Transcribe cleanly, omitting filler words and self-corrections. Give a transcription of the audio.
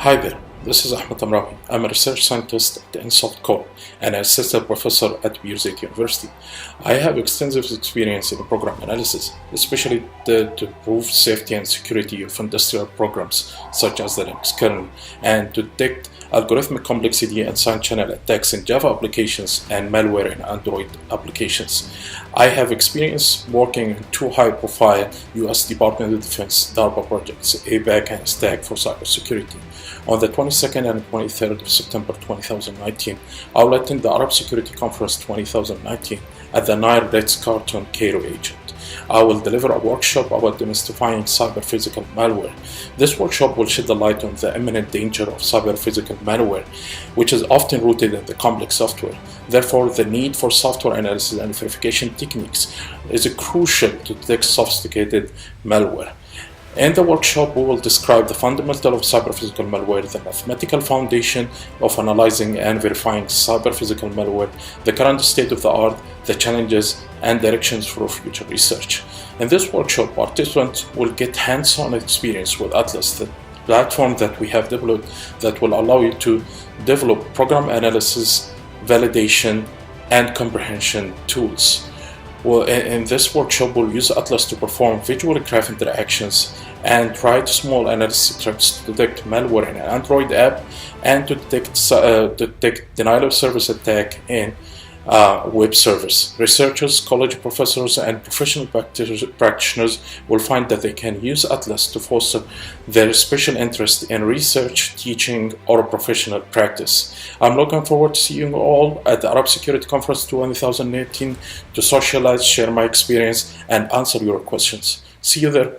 Hi there, this is Ahmed Tamrawi. I'm a research scientist at EnSoftCorp and an assistant professor at Jeep University. I have extensive experience in program analysis, especially to prove safety and security of industrial programs such as the Linux kernel, and to detect algorithmic complexity and side channel attacks in Java applications and malware in Android applications. I have experience working in two high-profile U.S. Department of Defense DARPA projects, ABAC and Stack for cybersecurity. On the 22nd and 23rd of September 2019, I will attend the Arab Security Conference 2019 at the Nile Ritz-Carlton Cairo, Egypt. I will deliver a workshop about demystifying cyber-physical malware. This workshop will shed the light on the imminent danger of cyber-physical malware, which is often rooted in the complex software. Therefore, the need for software analysis and verification techniques is crucial to detect sophisticated malware. In the workshop, we will describe the fundamental of cyber-physical malware, the mathematical foundation of analyzing and verifying cyber-physical malware, the current state of the art, the challenges, and directions for future research. In this workshop, participants will get hands-on experience with Atlas, the platform that we have developed that will allow you to develop program analysis, validation, and comprehension tools. Well, in this workshop, we'll use Atlas to perform visual graph interactions and write small analysis scripts to detect malware in an Android app and to detect denial of service attack in web service. Researchers, college professors, and professional practitioners will find that they can use Atlas to foster their special interest in research, teaching, or professional practice. I'm looking forward to seeing you all at the Arab Security Conference 2018 to socialize, share my experience, and answer your questions. See you there.